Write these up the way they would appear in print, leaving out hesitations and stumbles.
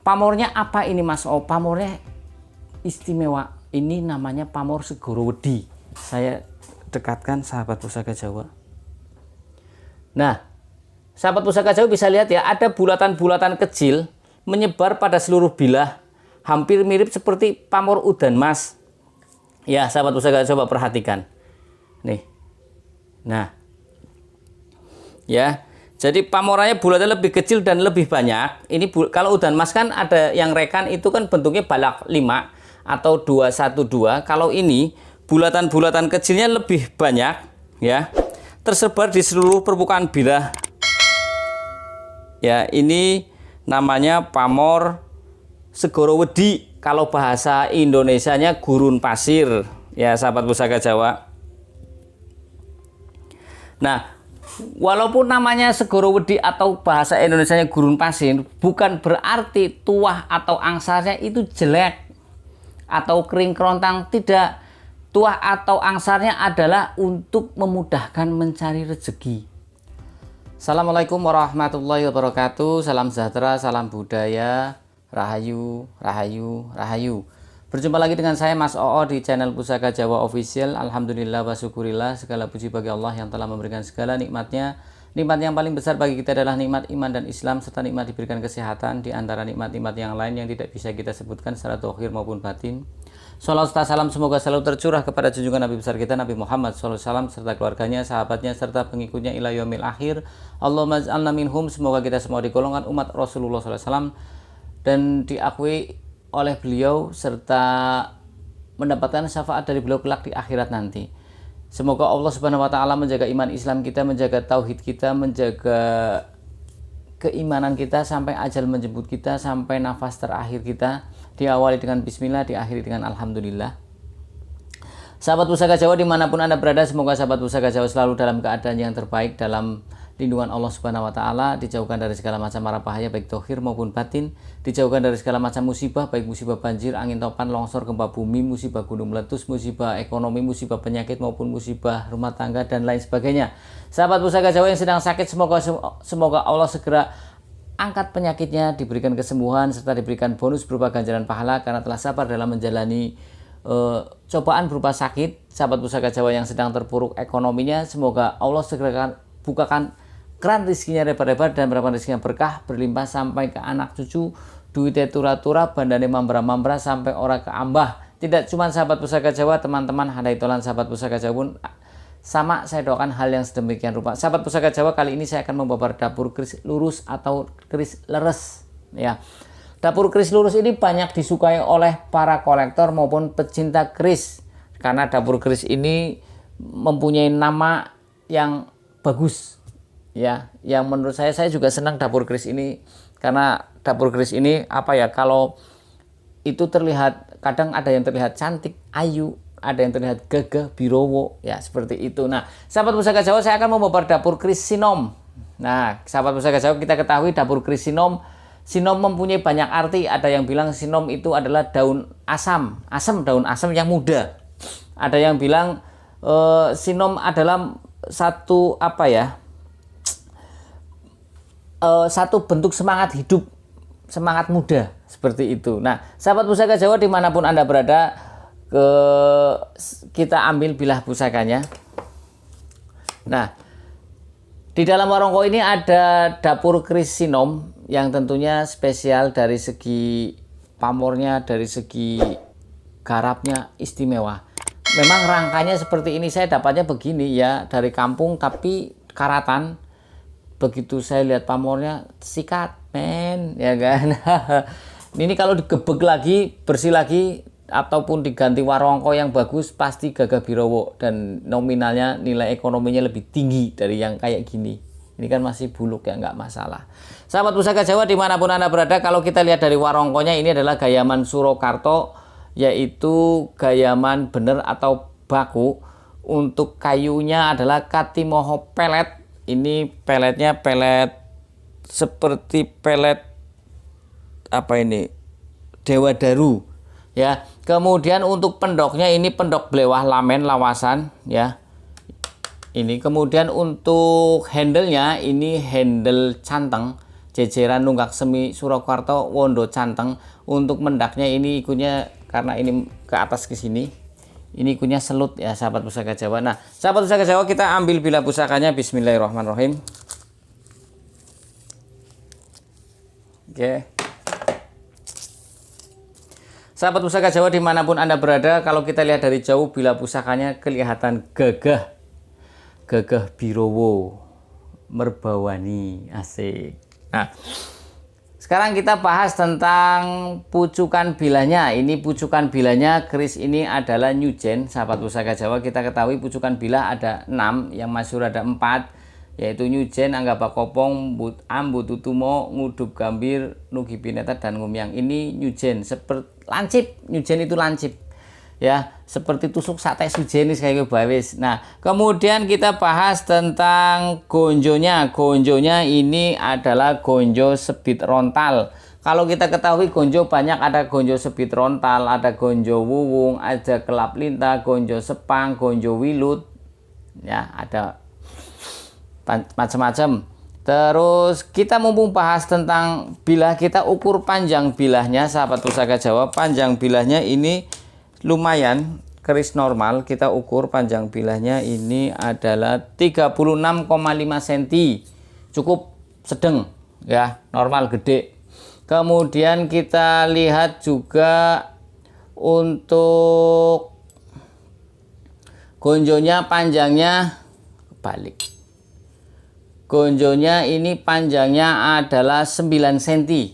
Pamornya apa ini Mas O? Pamornya istimewa. Ini namanya pamor Segorowedi. Saya dekatkan sahabat pusaka Jawa. Nah, sahabat pusaka Jawa bisa lihat ya, ada bulatan-bulatan kecil menyebar pada seluruh bilah, hampir mirip seperti pamor udan mas. Ya, sahabat pusaka coba perhatikan. Nih. Nah. Ya. Jadi pamorannya bulatnya lebih kecil dan lebih banyak. Ini kalau udan mas kan ada yang rekan itu kan bentuknya balak 5 atau 212. Kalau ini bulatan-bulatan kecilnya lebih banyak ya. Tersebar di seluruh permukaan bilah. Ya, ini namanya pamor Segorowedi. Kalau bahasa Indonesianya gurun pasir ya sahabat pusaka Jawa. Nah, walaupun namanya Segorowedi atau bahasa Indonesianya gurun pasir, bukan berarti tuah atau angsarnya itu jelek atau kering kerontang. Tidak. Tuah atau angsarnya adalah untuk memudahkan mencari rezeki. Assalamualaikum warahmatullahi wabarakatuh. Salam sejahtera, salam budaya, rahayu, rahayu, rahayu. Berjumpa lagi dengan saya Mas Oo di channel Pusaka Jawa Official. Alhamdulillah wa syukurillah, segala puji bagi Allah yang telah memberikan segala nikmatnya. Nikmat yang paling besar bagi kita adalah nikmat iman dan Islam, serta nikmat diberikan kesehatan, di antara nikmat-nikmat yang lain yang tidak bisa kita sebutkan secara zahir maupun batin. Shalawat serta salam semoga selalu tercurah kepada junjungan Nabi besar kita Nabi Muhammad SAW serta keluarganya, sahabatnya, serta pengikutnya ila yaumil akhir. Allahumma ij'alna minhum. Semoga kita semua digolongkan umat Rasulullah SAW dan diakui oleh beliau serta mendapatkan syafaat dari beliau kelak di akhirat nanti. Semoga Allah Subhanahu wa taala menjaga iman Islam kita, menjaga tauhid kita, menjaga keimanan kita sampai ajal menjemput kita, sampai nafas terakhir kita. Diawali dengan bismillah, diakhiri dengan alhamdulillah. Sahabat pusaka Jawa dimanapun Anda berada, semoga sahabat pusaka Jawa selalu dalam keadaan yang terbaik, dalam lindungan Allah Subhanahu wa taala, dijauhkan dari segala macam mara bahaya baik zahir maupun batin, dijauhkan dari segala macam musibah, baik musibah banjir, angin topan, longsor, gempa bumi, musibah gunung meletus, musibah ekonomi, musibah penyakit maupun musibah rumah tangga dan lain sebagainya. Sahabat pusaka Jawa yang sedang sakit, semoga Allah segera angkat penyakitnya, diberikan kesembuhan serta diberikan bonus berupa ganjaran pahala karena telah sabar dalam menjalani cobaan berupa sakit. Sahabat pusaka Jawa yang sedang terpuruk ekonominya, semoga Allah segera bukakan keran rezekinya lebar-lebar dan berapa rezekinya berkah berlimpah sampai ke anak cucu, duitnya tura-tura, bandane mambra-mambra sampai ora ke ambah. Tidak cuma sahabat pusaka Jawa, teman-teman handai tolan sahabat pusaka Jawa pun sama saya doakan hal yang sedemikian rupa. Sahabat pusaka Jawa, kali ini saya akan membabar dapur keris lurus atau keris leres ya. Dapur keris lurus ini banyak disukai oleh para kolektor maupun pecinta keris karena dapur keris ini mempunyai nama yang bagus ya, yang menurut saya juga senang dapur keris ini karena dapur keris ini apa ya, kalau itu terlihat, kadang ada yang terlihat cantik, ayu, ada yang terlihat gagah, birowo ya, seperti itu. Nah, sahabat pusaka Jawa, saya akan membabar dapur keris sinom. Nah, sahabat pusaka Jawa, kita ketahui dapur keris sinom mempunyai banyak arti. Ada yang bilang sinom itu adalah daun asam, daun asam yang muda. Ada yang bilang sinom adalah satu apa ya, satu bentuk semangat hidup, semangat muda, seperti itu. Nah, sahabat pusaka Jawa dimanapun Anda berada, kita ambil bilah pusakanya. Nah, di dalam warongko ini ada dapur keris sinom yang tentunya spesial dari segi pamornya, dari segi garapnya istimewa. Memang rangkanya seperti ini, saya dapatnya begini ya, dari kampung tapi karatan. Begitu saya lihat pamornya, sikat men ya kan. Ini kalau digebek lagi, bersih lagi ataupun diganti warongko yang bagus, pasti gagah birowo dan nominalnya, nilai ekonominya lebih tinggi dari yang kayak gini. Ini kan masih buluk ya, nggak masalah. Sahabat pusaka Jawa dimanapun Anda berada, kalau kita lihat dari warongkonya, ini adalah gayaman Surakarta, yaitu gayaman bener atau baku. Untuk kayunya adalah katimoho pelet. Ini peletnya pelet seperti pelet apa ini, Dewa Daru ya. Kemudian untuk pendoknya ini pendok blewah lamen lawasan ya. Ini kemudian untuk handle-nya ini handle canteng. jejeran nunggak semi Surakarta wondo canteng. Untuk mendaknya ini ikunya karena ini ke atas ke sini, ini ikunya selut ya sahabat pusaka Jawa. Nah sahabat pusaka Jawa, kita ambil bila pusakanya. Bismillahirrahmanirrahim. Oke, sahabat pusaka Jawa dimanapun Anda berada, kalau kita lihat dari jauh bila pusakanya kelihatan gagah, gagah birowo merbawani, asik. Nah sekarang kita bahas tentang pucukan bilanya. Ini pucukan bilanya keris ini adalah Nyujen sahabat pusaka Jawa. Kita ketahui pucukan bila ada 6, yang masyhur ada 4, yaitu Nyujen, Anggaba Kopong, Ambu Tutumo, Ngudup Gambir, Nugi Pineta, dan Ngumyang. Ini Nyujen, seperti lancip. Nyujen itu lancip ya, seperti tusuk sate sujenis kayak bawis. Nah kemudian kita bahas tentang gonjonya. Gonjonya ini adalah gonjo sebit rontal. Kalau kita ketahui gonjo banyak, ada gonjo sebit rontal, ada gonjo wuwung, ada kelap lintah, gonjo sepang, gonjo wilut ya, ada macam-macam. Terus kita mumpung bahas tentang bilah, kita ukur panjang bilahnya sahabat pusaka Jawa. Panjang bilahnya ini lumayan, keris normal kita ukur panjang bilahnya ini adalah 36,5 cm, cukup sedang ya, normal gede. Kemudian kita lihat juga untuk gonjonya, panjangnya kebalik, gonjonya ini panjangnya adalah 9 cm.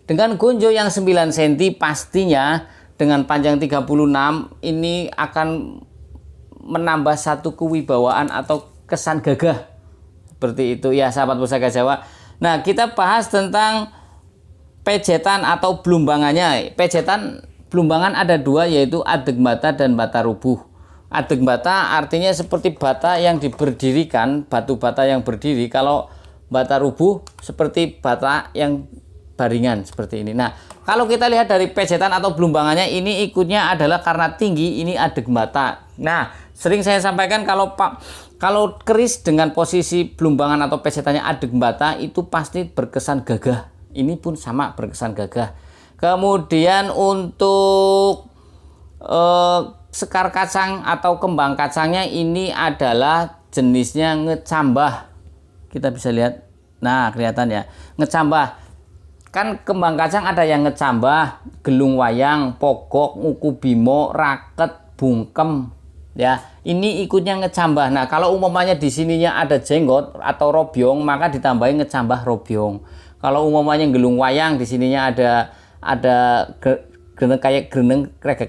Dengan gonjo yang 9 cm pastinya dengan panjang 36 ini akan menambah satu kewibawaan atau kesan gagah seperti itu ya sahabat pusaka Jawa. Nah kita bahas tentang pejetan atau blumbangannya. Pejetan blumbangan ada 2, yaitu adeg bata dan bata rubuh. Adeg bata artinya seperti bata yang diberdirikan, batu bata yang berdiri. Kalau bata rubuh seperti bata yang baringan seperti ini. Nah kalau kita lihat dari pejetan atau blumbangannya, ini ikutnya adalah karena tinggi, ini adeg bata. Nah sering saya sampaikan kalau keris dengan posisi blumbangan atau pejetannya adeg bata itu pasti berkesan gagah. Ini pun sama, berkesan gagah. Kemudian untuk sekar kacang atau kembang kacangnya ini adalah jenisnya ngecambah. Kita bisa lihat, nah kelihatan ya, ngecambah. Kan kembang kacang ada yang ngecambah, gelung wayang, pogok, nguku bimo, raket, bungkem ya. Ini ikutnya ngecambah. Nah kalau umpamanya di sininya ada jenggot atau robyong, maka ditambahin ngecambah robyong. Kalau umpamanya gelung wayang, di sininya ada kayak greneng krek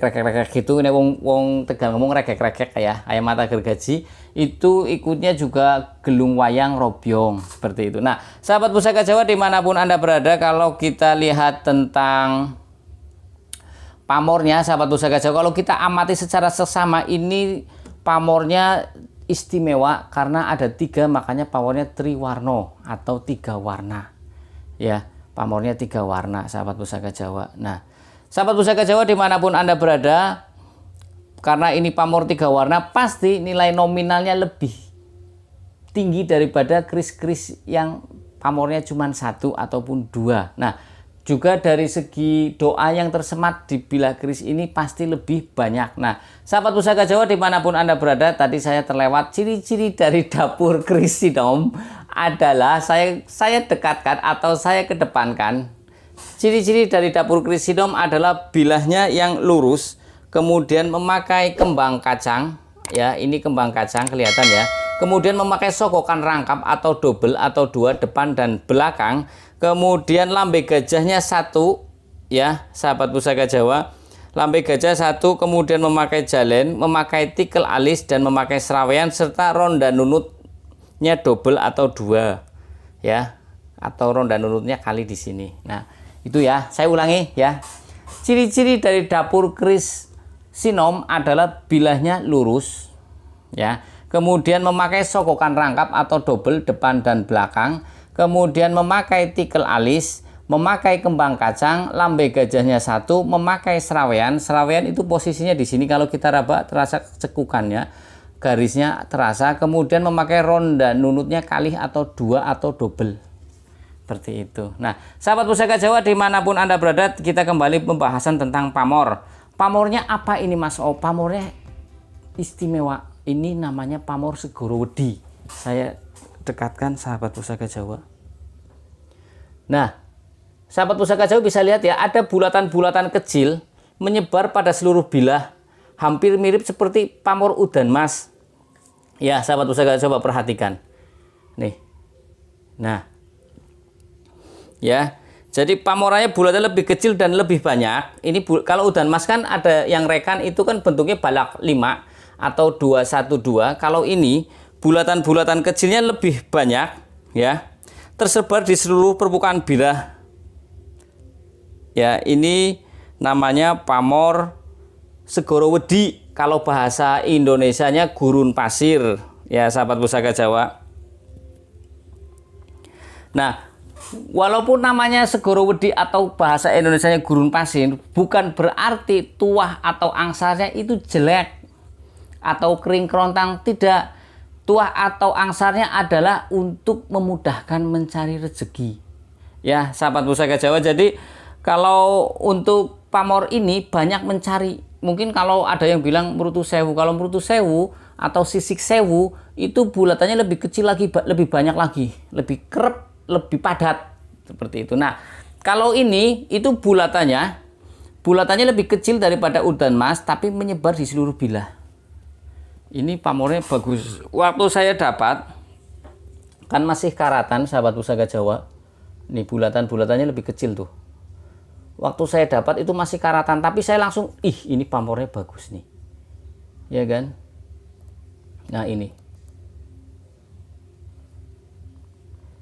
gitu. Ini wong Tegal ngomong krek ya, ayam mata gergaji. Itu ikutnya juga gelung wayang robyong seperti itu. Nah sahabat pusaka Jawa dimanapun Anda berada, kalau kita lihat tentang pamornya sahabat pusaka Jawa, kalau kita amati secara seksama, ini pamornya istimewa karena ada 3, makanya pamornya triwarno atau 3 warna ya. Pamornya 3 warna sahabat pusaka Jawa. Nah sahabat pusaka Jawa dimanapun Anda berada, karena ini pamor 3 warna, pasti nilai nominalnya lebih tinggi daripada keris-keris yang pamornya cuma 1 ataupun 2. Nah juga dari segi doa yang tersemat di bilah keris ini pasti lebih banyak. Nah sahabat pusaka Jawa dimanapun Anda berada, tadi saya terlewat ciri-ciri dari dapur keris Sinom adalah saya dekatkan atau saya kedepankan. Ciri-ciri dari dapur keris Sinom adalah bilahnya yang lurus, kemudian memakai kembang kacang ya, ini kembang kacang kelihatan ya. Kemudian memakai sogokan rangkap atau double atau 2 depan dan belakang. Kemudian lambe gajahnya 1 ya sahabat pusaka Jawa. Lambe gajah 1, kemudian memakai jalen, memakai tikel alis dan memakai serawean, serta ronda nunutnya double atau 2 ya, atau ronda nunutnya kali di sini. Nah itu ya, saya ulangi ya. Ciri-ciri dari dapur keris Sinom adalah bilahnya lurus ya, kemudian memakai sogokan rangkap atau double depan dan belakang, kemudian memakai tikel alis, memakai kembang kacang, lambe gajahnya 1, memakai serawean. Serawean itu posisinya di sini, kalau kita raba terasa cekukannya, garisnya terasa. Kemudian memakai ronda nunutnya kali atau 2 atau double. Seperti itu. Nah, sahabat Pusaka Jawa dimanapun Anda berada, kita kembali pembahasan tentang pamor. Pamornya apa ini Mas? Oh, pamornya istimewa. Ini namanya pamor Segorowedi. Saya dekatkan sahabat Pusaka Jawa. Nah, sahabat Pusaka Jawa bisa lihat ya, ada bulatan-bulatan kecil menyebar pada seluruh bilah, hampir mirip seperti pamor udan mas. Ya, sahabat Pusaka coba perhatikan. Nih. Nah. Ya. Jadi pamorannya bulatnya lebih kecil dan lebih banyak. Ini kalau udan mas kan ada yang rekan itu kan bentuknya balak 5 atau 212. Kalau ini bulatan-bulatan kecilnya lebih banyak ya. Tersebar di seluruh permukaan bilah. Ya, ini namanya pamor Segorowedi. Kalau bahasa Indonesianya gurun pasir ya sahabat Pusaka Jawa. Nah, walaupun namanya Segorowedi atau bahasa Indonesianya gurun pasir, bukan berarti tuah atau angsarnya itu jelek atau kering kerontang, tidak. Tuah atau angsarnya adalah untuk memudahkan mencari rezeki. Ya, sahabat Pusaka Jawa. Jadi kalau untuk pamor ini banyak mencari. Mungkin kalau ada yang bilang Mrutu Sewu, kalau Mrutu Sewu atau Sisik Sewu itu bulatannya lebih kecil lagi, lebih banyak lagi, lebih kerep, lebih padat seperti itu. Nah, kalau ini itu bulatannya lebih kecil daripada udan mas, tapi menyebar di seluruh bilah. Ini pamornya bagus. Waktu saya dapat kan masih karatan sahabat Pusaka Jawa. Nih bulatan-bulatannya lebih kecil tuh. Waktu saya dapat itu masih karatan, tapi saya langsung, ini pamornya bagus nih. Ya kan? Nah, ini.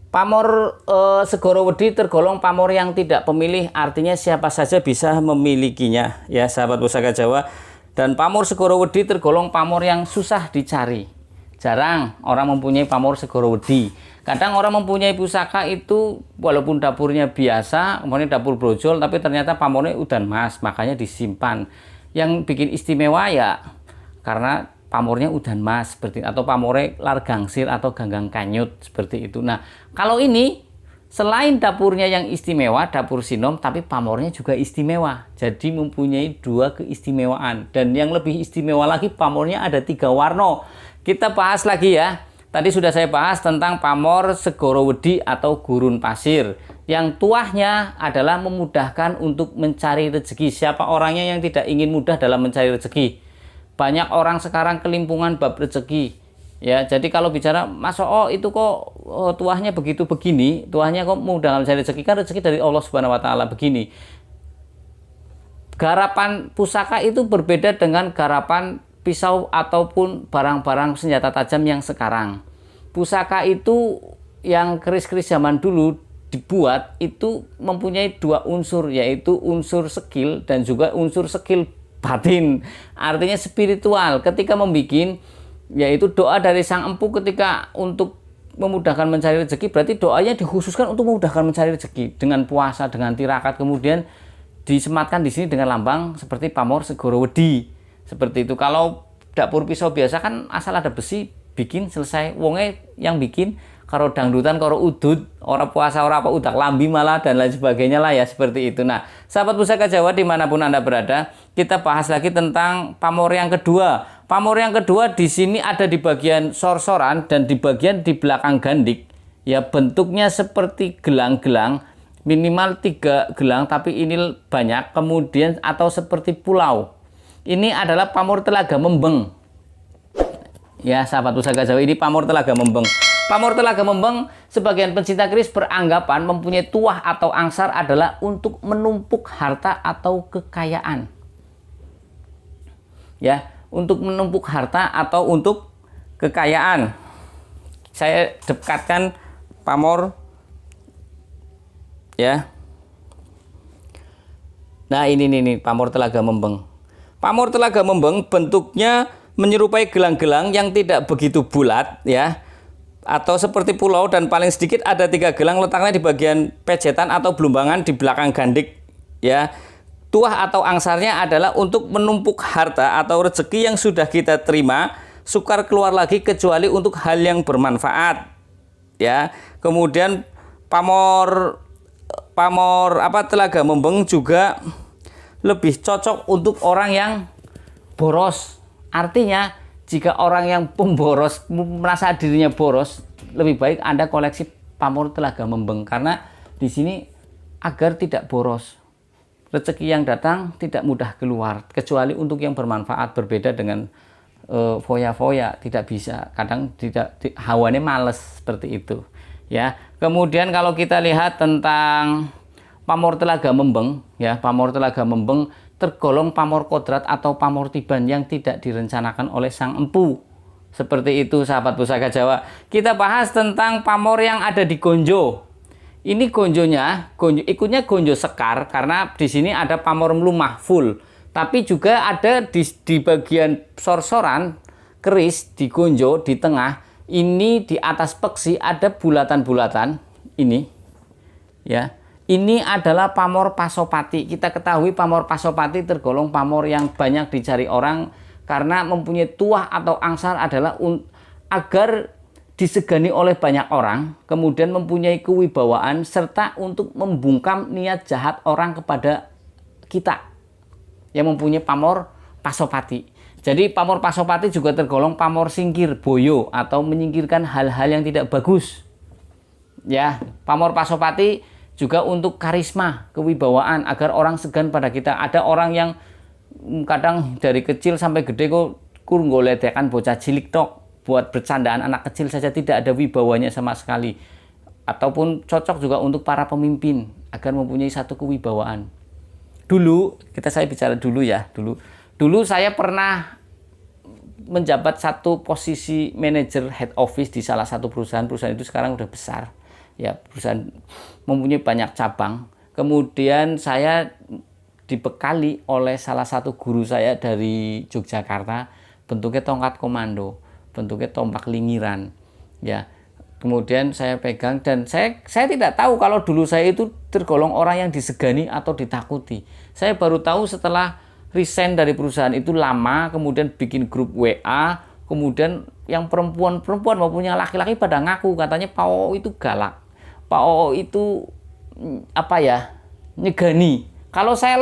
Pamor Segorowedi tergolong pamor yang tidak pemilih, artinya siapa saja bisa memilikinya, ya sahabat Pusaka Jawa. Dan pamor Segorowedi tergolong pamor yang susah dicari. Jarang orang mempunyai pamor Segorowedi. Kadang orang mempunyai pusaka itu walaupun dapurnya biasa, kemudian dapur brojol, tapi ternyata pamornya udan mas, makanya disimpan. Yang bikin istimewa ya karena pamornya udan mas seperti, atau pamornya lar gangsir atau ganggang kanyut seperti itu. Nah, kalau ini selain dapurnya yang istimewa, dapur sinom, tapi pamornya juga istimewa. Jadi mempunyai 2 keistimewaan. Dan yang lebih istimewa lagi, pamornya ada 3 warna. Kita bahas lagi ya. Tadi sudah saya bahas tentang pamor Segorowedi atau gurun pasir. Yang tuahnya adalah memudahkan untuk mencari rezeki. Siapa orangnya yang tidak ingin mudah dalam mencari rezeki? Banyak orang sekarang kelimpungan bab rezeki. Ya, jadi kalau bicara Mas itu kok tuahnya begitu begini, tuahnya kok mudah mencari rezeki, kan rezeki dari Allah Subhanahu wa taala begini. Garapan pusaka itu berbeda dengan garapan pisau ataupun barang-barang senjata tajam yang sekarang. Pusaka itu yang keris-keris zaman dulu dibuat itu mempunyai 2 unsur, yaitu unsur skill dan juga unsur skill batin, artinya spiritual. Ketika membuat, yaitu doa dari sang empu ketika untuk memudahkan mencari rezeki, berarti doanya dikhususkan untuk memudahkan mencari rezeki dengan puasa, dengan tirakat, kemudian disematkan di sini dengan lambang seperti pamor Segorowedi. Seperti itu. Kalau dapur pisau biasa kan asal ada besi, bikin selesai. Wonge yang bikin karo dangdutan, karo udut, orang puasa, orang apa udak lambi malah dan lain sebagainya lah ya, seperti itu. Nah, sahabat Pusaka Jawa dimanapun Anda berada, kita bahas lagi tentang pamor yang kedua. Pamor yang kedua di sini ada di bagian sor-soran dan di bagian di belakang gandik. Ya, bentuknya seperti gelang-gelang, minimal 3 gelang, tapi ini banyak. Kemudian atau seperti pulau. Ini adalah pamor Telaga Membeng. Ya, sahabat Pusaka Jawa, ini pamor Telaga Membeng. Pamor Telaga Membeng, sebagian pencinta keris beranggapan mempunyai tuah atau angsar adalah untuk menumpuk harta atau kekayaan. Ya, untuk menumpuk harta atau untuk kekayaan. Saya dekatkan pamor ya. Nah, ini pamor Telaga Membeng. Pamor Telaga Membeng bentuknya menyerupai gelang-gelang yang tidak begitu bulat ya, atau seperti pulau, dan paling sedikit ada 3 gelang, letaknya di bagian pejetan atau belumbangan di belakang gandik ya. Tuah atau angsarnya adalah untuk menumpuk harta atau rezeki yang sudah kita terima, sukar keluar lagi kecuali untuk hal yang bermanfaat ya. Kemudian pamor Telaga Membeng juga lebih cocok untuk orang yang boros. Artinya jika orang yang pemboros merasa dirinya boros, lebih baik Anda koleksi pamor Telaga Membeng, karena di sini agar tidak boros. Rezeki yang datang tidak mudah keluar, kecuali untuk yang bermanfaat. Berbeda dengan foya-foya, tidak bisa. Kadang tidak, hawanya males seperti itu. Ya. Kemudian kalau kita lihat tentang pamor Telaga Membeng, ya, pamor Telaga Membeng tergolong pamor kodrat atau pamor tiban yang tidak direncanakan oleh sang empu. Seperti itu sahabat Pusaka Jawa. Kita bahas tentang pamor yang ada di Gonjo. Ini gonjonya, ikutnya gonjo sekar, karena di sini ada pamor mlumah full. Tapi juga ada di bagian sor-soran keris di gonjo di tengah. Ini di atas peksi ada bulatan-bulatan. Ini, ya. Ini adalah pamor Pasopati. Kita ketahui pamor Pasopati tergolong pamor yang banyak dicari orang karena mempunyai tuah atau angsar adalah agar disegani oleh banyak orang, kemudian mempunyai kewibawaan serta untuk membungkam niat jahat orang kepada kita yang mempunyai pamor Pasopati. Jadi pamor Pasopati juga tergolong pamor singkir boyo atau menyingkirkan hal-hal yang tidak bagus. Ya, pamor Pasopati juga untuk karisma, kewibawaan, agar orang segan pada kita. Ada orang yang kadang dari kecil sampai gede kok kurnggoledekan bocah cilik tok, buat bercandaan anak kecil saja, tidak ada wibawanya sama sekali. Ataupun cocok juga untuk para pemimpin agar mempunyai satu kewibawaan. Dulu, saya bicara dulu ya, dulu saya pernah menjabat satu posisi manajer head office di salah satu perusahaan itu sekarang udah besar. Ya, perusahaan mempunyai banyak cabang. Kemudian saya dibekali oleh salah satu guru saya dari Yogyakarta, bentuknya tongkat komando, bentuknya tombak lingiran. Ya, kemudian saya pegang dan saya tidak tahu kalau dulu saya itu tergolong orang yang disegani atau ditakuti. Saya baru tahu setelah resign dari perusahaan itu lama, kemudian bikin grup WA, kemudian yang perempuan maupun yang laki-laki pada ngaku katanya Pak Oo itu galak. Pak Oo itu nyegani. Kalau saya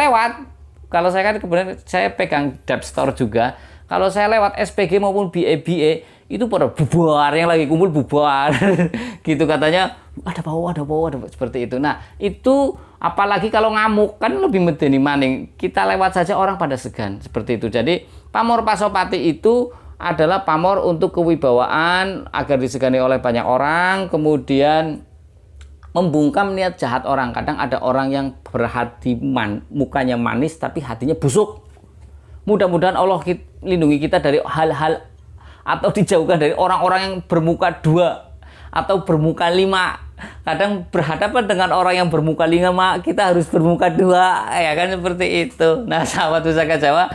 kan kemudian saya pegang dap store juga. Kalau saya lewat SPG maupun BA itu pada bubar, yang lagi kumpul bubar. Gitu katanya, ada Pak Oo, seperti itu. Nah, itu apalagi kalau ngamuk kan lebih medeni maning. Kita lewat saja orang pada segan, seperti itu. Jadi, pamor Pasopati itu adalah pamor untuk kewibawaan agar disegani oleh banyak orang, kemudian membungkam niat jahat orang. Kadang ada orang yang berhati mukanya manis tapi hatinya busuk. Mudah-mudahan Allah lindungi kita dari hal-hal atau dijauhkan dari orang-orang yang bermuka dua atau bermuka lima. Kadang berhadapan dengan orang yang bermuka lima, kita harus bermuka dua, ya kan, seperti itu. Nah, sahabat Pusaka Jawa,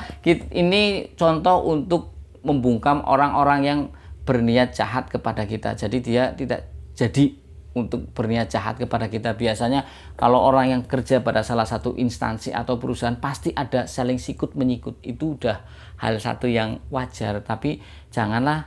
ini contoh untuk membungkam orang-orang yang berniat jahat kepada kita. Jadi dia tidak jadi untuk berniat jahat kepada kita. Biasanya kalau orang yang kerja pada salah satu instansi atau perusahaan pasti ada saling sikut menyikut. Itu udah hal satu yang wajar, tapi jangan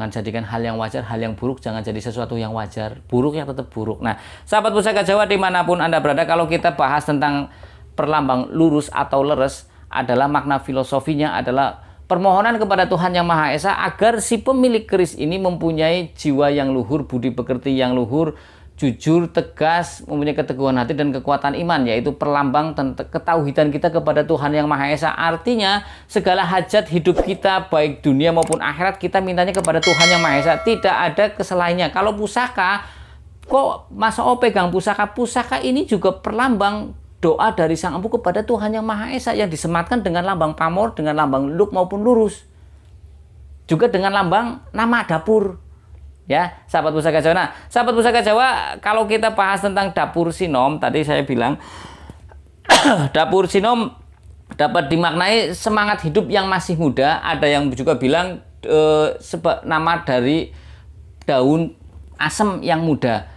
jadikan hal yang wajar hal yang buruk, jangan jadi sesuatu yang wajar, buruk yang tetap buruk. Nah, sahabat Pusaka Jawa dimanapun Anda berada, kalau kita bahas tentang perlambang lurus atau leres, adalah makna filosofinya adalah permohonan kepada Tuhan Yang Maha Esa agar si pemilik keris ini mempunyai jiwa yang luhur, budi pekerti yang luhur, jujur, tegas, mempunyai keteguhan hati dan kekuatan iman, yaitu perlambang ketauhidan kita kepada Tuhan Yang Maha Esa. Artinya segala hajat hidup kita baik dunia maupun akhirat kita mintanya kepada Tuhan Yang Maha Esa, tidak ada keselainnya. Kalau pusaka, kok Mas O pegang pusaka ini juga perlambang doa dari sang empu kepada Tuhan Yang Maha Esa yang disematkan dengan lambang pamor, dengan lambang luk maupun lurus. Juga dengan lambang nama dapur. Ya, sahabat Pusaka Jawa. Nah, sahabat Pusaka Jawa, kalau kita bahas tentang dapur sinom, tadi saya bilang dapur sinom dapat dimaknai semangat hidup yang masih muda. Ada yang juga bilang nama dari daun asem yang muda.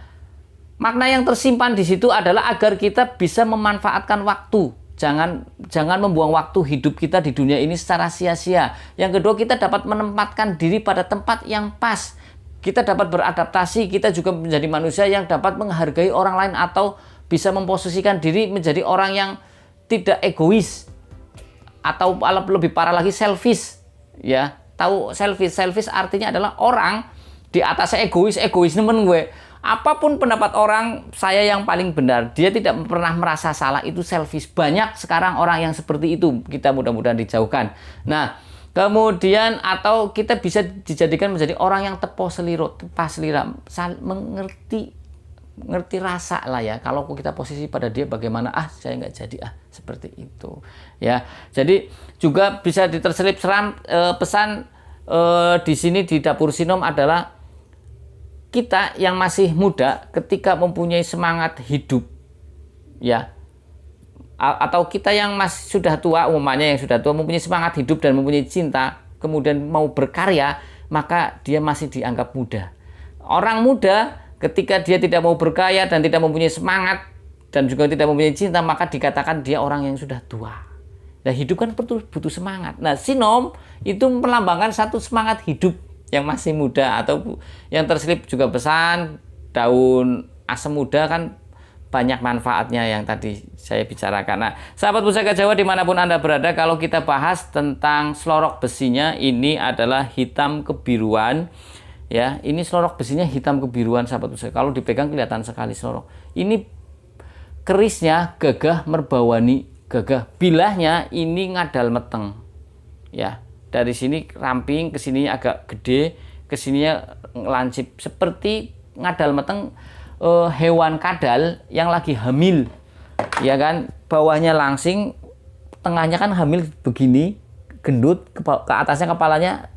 Makna yang tersimpan di situ adalah agar kita bisa memanfaatkan waktu. Jangan membuang waktu hidup kita di dunia ini secara sia-sia. Yang kedua, kita dapat menempatkan diri pada tempat yang pas. kita dapat beradaptasi, kita juga menjadi manusia yang dapat menghargai orang lain atau bisa memposisikan diri menjadi orang yang tidak egois atau lebih parah lagi selfish, ya. Tahu selfish artinya adalah orang di atasnya egois nemen gue. Apapun pendapat orang, saya yang paling benar. Dia tidak pernah merasa salah, itu selfish. Banyak sekarang orang yang seperti itu. Kita mudah-mudahan dijauhkan. Nah, kemudian atau kita bisa dijadikan menjadi orang yang tepo seliro, tepas selira, ngerti rasa lah ya. Kalau kita posisi pada dia bagaimana, saya nggak jadi seperti itu ya. Jadi juga bisa diterselip pesan di sini di Dapur Sinom adalah kita yang masih muda ketika mempunyai semangat hidup ya, atau kita yang masih sudah tua, umumnya yang sudah tua mempunyai semangat hidup dan mempunyai cinta, kemudian mau berkarya, maka dia masih dianggap muda. Orang muda ketika dia tidak mau berkarya dan tidak mempunyai semangat dan juga tidak mempunyai cinta, maka dikatakan dia orang yang sudah tua. Nah, hidup kan butuh semangat. Nah, Sinom itu melambangkan satu semangat hidup yang masih muda, atau yang terselip juga pesan daun asem muda kan banyak manfaatnya yang tadi saya bicarakan. Nah, sahabat Pusaka Jawa dimanapun Anda berada, kalau kita bahas tentang selorok besinya, ini adalah hitam kebiruan ya. Ini selorok besinya hitam kebiruan sahabat Pusaka. Kalau dipegang kelihatan sekali selorok. Ini kerisnya gagah merbawani, gagah. Bilahnya ini ngadal meteng ya. Dari sini ramping, ke sini agak gede, ke sininya lancip seperti ngadal meteng hewan kadal yang lagi hamil. Ya kan, bawahnya langsing, tengahnya kan hamil begini, gendut, ke atasnya kepalanya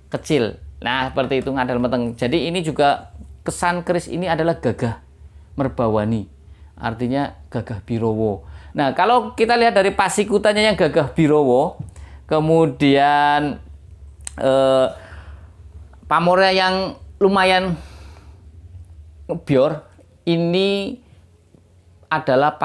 kecil. Nah, seperti itu ngadal meteng. Jadi ini juga kesan keris ini adalah gagah merbawani. Artinya gagah birowo. Nah, kalau kita lihat dari pasikutanya yang gagah birowo, kemudian pamornya yang lumayan ngebior, ini adalah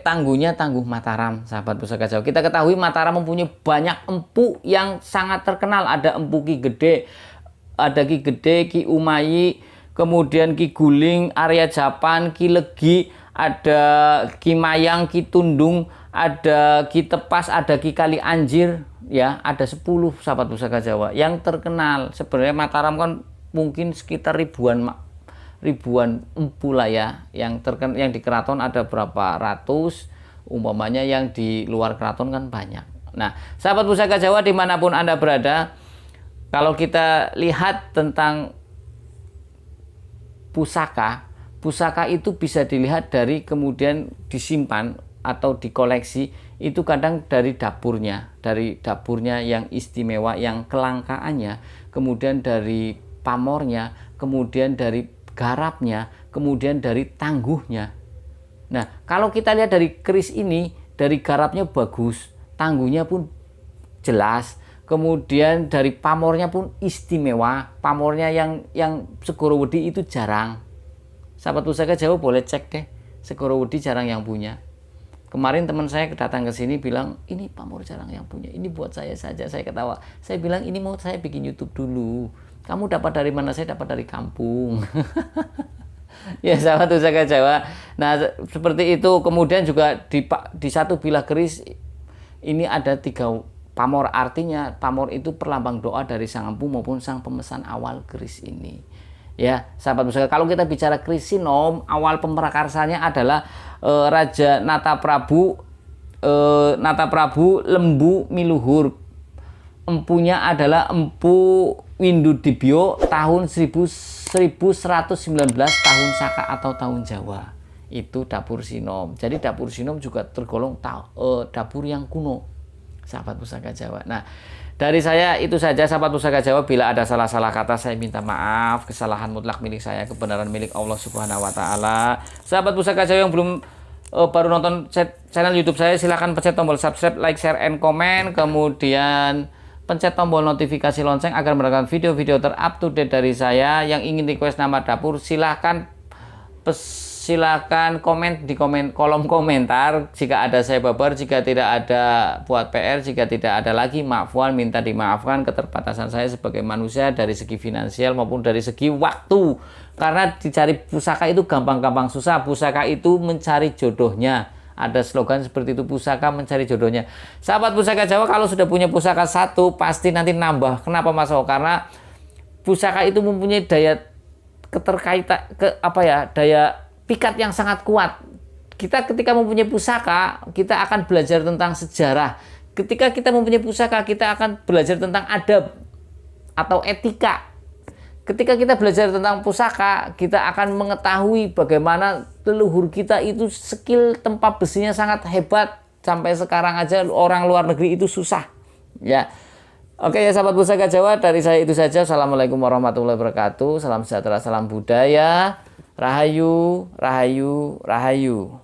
tangguhnya tangguh Mataram, sahabat Pusaka Jawa. Kita ketahui Mataram mempunyai banyak empu yang sangat terkenal. Ada empu Ki Gede, ada Ki Gede, Ki Umayi, kemudian Ki Guling, Arya Japan, Ki Legi, ada Ki Mayang, Ki Tundung, ada Ki Tepas, ada Ki Kali Anjir, ya, ada 10 sahabat Pusaka Jawa yang terkenal. Sebenarnya Mataram kan mungkin sekitar ribuan empu lah ya, yang terkenal. Yang di keraton ada berapa ratus, umpamanya yang di luar keraton kan banyak. Nah, sahabat Pusaka Jawa dimanapun Anda berada, kalau kita lihat tentang pusaka itu bisa dilihat dari kemudian disimpan atau dikoleksi, itu kadang dari dapurnya yang istimewa, yang kelangkaannya, kemudian dari pamornya, kemudian dari garapnya, kemudian dari tangguhnya. Nah, kalau kita lihat dari keris ini, dari garapnya bagus, tangguhnya pun jelas, kemudian dari pamornya pun istimewa. Pamornya yang Segorowedi itu jarang. Sahabat Pusaka Jawa boleh cek deh, Segorowedi jarang yang punya. Kemarin teman saya datang ke sini bilang, ini pamor jarang yang punya, ini buat saya saja. Saya ketawa. Saya bilang, ini mau saya bikin YouTube dulu. Kamu dapat dari mana? Saya dapat dari kampung. Ya, sahabat Pusaka Jawa. Nah, seperti itu. Kemudian juga di satu bilah keris ini ada 3 pamor. Artinya pamor itu perlambang doa dari sang empu maupun sang pemesan awal keris ini. Ya, sahabat Pusaka, kalau kita bicara keris Sinom, awal pemrakarsanya adalah Raja Nata Prabu Lembu Miluhur. Empunya adalah Empu Windudibyo tahun 1119 tahun Saka atau tahun Jawa. Itu Dapur Sinom. Jadi Dapur Sinom juga tergolong dapur yang kuno, sahabat Pusaka Jawa. Nah, dari saya itu saja sahabat Pusaka Jawa. Bila ada salah-salah kata saya minta maaf. Kesalahan mutlak milik saya, kebenaran milik Allah Subhanahu wa taala. Sahabat Pusaka Jawa yang belum baru nonton channel YouTube saya, silahkan pencet tombol subscribe, like, share, and comment. Kemudian pencet tombol notifikasi lonceng agar mendapatkan video-video terupdate dari saya. Yang ingin request nama dapur silahkan silakan komen di kolom komentar jika ada saya babar, jika tidak ada buat PR, jika tidak ada lagi maafwan, minta dimaafkan keterbatasan saya sebagai manusia dari segi finansial maupun dari segi waktu. Karena dicari pusaka itu gampang-gampang susah, pusaka itu mencari jodohnya. Ada slogan seperti itu, pusaka mencari jodohnya. Sahabat Pusaka Jawa, kalau sudah punya pusaka satu pasti nanti nambah. Kenapa Mas O? Karena pusaka itu mempunyai daya keterkaitan daya pikat yang sangat kuat. Kita ketika mempunyai pusaka, kita akan belajar tentang sejarah. Ketika kita mempunyai pusaka, kita akan belajar tentang adab atau etika. Ketika kita belajar tentang pusaka, kita akan mengetahui bagaimana leluhur kita itu skill tempat besinya sangat hebat. Sampai sekarang aja orang luar negeri itu susah. Ya. Oke ya sahabat Pusaka Jawa, dari saya itu saja. Assalamualaikum warahmatullahi wabarakatuh. Salam sejahtera, salam budaya. Rahayu, rahayu, rahayu.